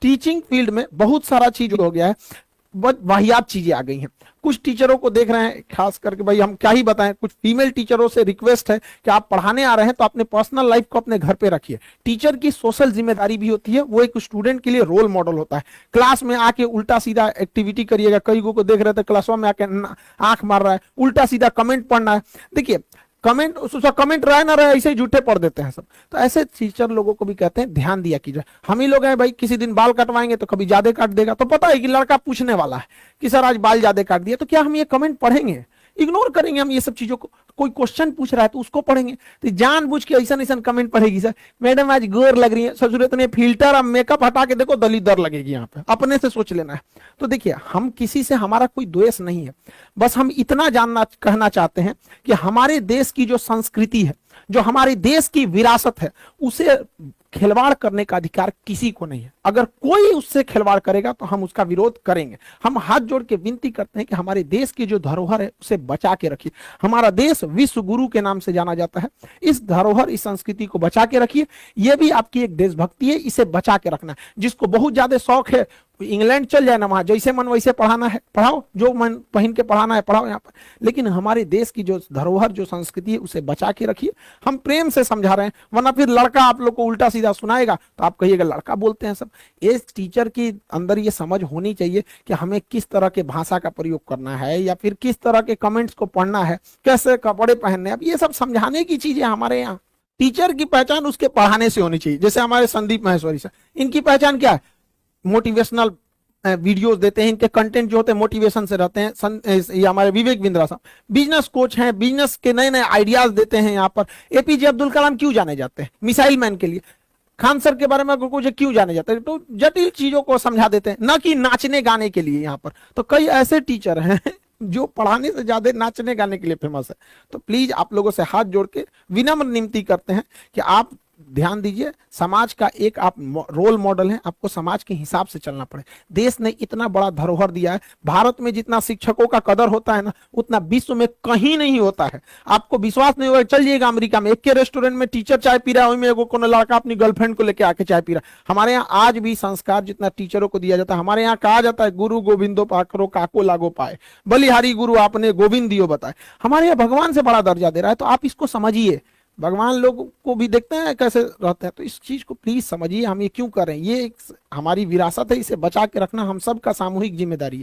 Teaching field में बहुत सारा चीज हो गया है, बहुत वाहियात चीजें आ गई हैं। कुछ टीचरों को देख रहे हैं, खास करके भाई हम क्या ही बताएं, कुछ फीमेल टीचरों से रिक्वेस्ट है कि आप पढ़ाने आ रहे हैं तो अपने पर्सनल लाइफ को अपने घर पे रखिए। टीचर की सोशल जिम्मेदारी भी होती है, वो एक स्टूडेंट के लिए रोल मॉडल होता है। क्लास में आके उल्टा सीधा एक्टिविटी करिएगा, कई को देख रहे थे क्लास में आके आंख मार रहा है, उल्टा सीधा कमेंट पढ़ना है। देखिए कमेंट, उसका कमेंट रहे ना रहे ऐसे ही झूठे पढ़ देते हैं सब। तो ऐसे टीचर लोगों को भी कहते हैं ध्यान दिया कीजिए। हम ही लोग हैं भाई, किसी दिन बाल कटवाएंगे तो कभी ज्यादा काट देगा, तो पता है कि लड़का पूछने वाला है कि सर आज बाल ज्यादा काट दिया, तो क्या हम ये कमेंट पढ़ेंगे? इग्नोर करेंगे हम ये सब चीजों को। कोई क्वेश्चन पूछ रहा है तो उसको पढ़ेंगे, तो जानबूझ के ऐसा ऐसा कमेंट पढ़ेगी, सर मैडम आज गोर लग रही है, ससुरे तो फिल्टर अब मेकअप हटा के देखो दलीदर लगेगी, यहाँ पे अपने से सोच लेना है। तो देखिए हम किसी से, हमारा कोई द्वेष नहीं है, बस हम इतना जानना कहना चाहते हैं कि हमारे देश की जो संस्कृति है, जो हमारे देश की विरासत है, उसे खिलवाड़ करने का अधिकार किसी को नहीं है। अगर कोई उससे खिलवाड़ करेगा तो हम उसका विरोध करेंगे। हम हाथ जोड़ के विनती करते हैं कि हमारे देश की जो धरोहर है उसे बचा के रखिए। हमारा देश विश्व गुरु के नाम से जाना जाता है। इस धरोहर, इस संस्कृति को बचा के रखिए। यह भी आपकी एक देशभक्ति है, इसे बचा के रखना है। जिसको बहुत ज्यादा शौक है इंग्लैंड चल जाए ना, वहां जैसे मन वैसे पढ़ाना है पढ़ाओ, जो मन पहन के पढ़ाना है पढ़ाओ यहाँ पर, लेकिन हमारे देश की जो धरोहर, जो संस्कृति है, उसे बचा के रखिए। हम प्रेम से समझा रहे हैं, वरना फिर लड़का आप लोग को उल्टा सीधा सुनाएगा तो आप कहिएगा लड़का बोलते हैं सब। इस टीचर के अंदर ये समझ होनी चाहिए कि हमें किस तरह के भाषा का प्रयोग करना है, या फिर किस तरह के कमेंट्स को पढ़ना है, कैसे कपड़े पहनने। अब ये सब समझाने की चीजें हमारे यहाँ। टीचर की पहचान उसके पढ़ाने से होनी चाहिए। जैसे हमारे संदीप माहेश्वरी सर, इनकी पहचान क्या है? मोटिवेशनल वीडियोस देते हैं, इनके कंटेंट जो होते हैं मोटिवेशन से रहते हैं। ये हमारे विवेक बिंद्रा साहब बिजनेस कोच हैं, बिजनेस के नए नए आइडियाज देते हैं। यहाँ पर एपीजे अब्दुल कलाम क्यों जाने जाते हैं? मिसाइल मैन के लिए। खान सर के बारे में कुछ क्यों जाने जाते हैं? तो जटिल चीजों को समझा देते हैं, न कि नाचने गाने के लिए। यहाँ पर तो कई ऐसे टीचर हैं जो पढ़ाने से ज्यादा नाचने गाने के लिए फेमस है। तो प्लीज आप लोगों से हाथ जोड़ के विनम्र विनती करते हैं कि आप ध्यान दीजिए। समाज का एक आप रोल मॉडल हैं, आपको समाज के हिसाब से चलना पड़े। देश ने इतना बड़ा धरोहर दिया है। भारत में जितना शिक्षकों का कदर होता है ना, उतना विश्व में कहीं नहीं होता है। आपको विश्वास नहीं होगा, चल जाइएगा अमेरिका में, एक के रेस्टोरेंट में टीचर चाय पी रहा है, वही में कोनो लड़का अपनी गर्लफ्रेंड को लेकर आके चाय पी रहा है। हमारे यहाँ आज भी संस्कार जितना टीचरों को दिया जाता है, हमारे यहाँ कहा जाता है गुरु गोविंदो पाखरो काको लागो पाए, बलिहारी गुरु आपने गोविंद दियो बताए। हमारे यहाँ भगवान से बड़ा दर्जा दे रहा है। तो आप इसको समझिए। भगवान लोग को भी देखते हैं कैसे रहते हैं, तो इस चीज को प्लीज समझिए हम ये क्यों कर रहे हैं। ये हमारी विरासत है, इसे बचा के रखना हम सबका सामूहिक जिम्मेदारी है।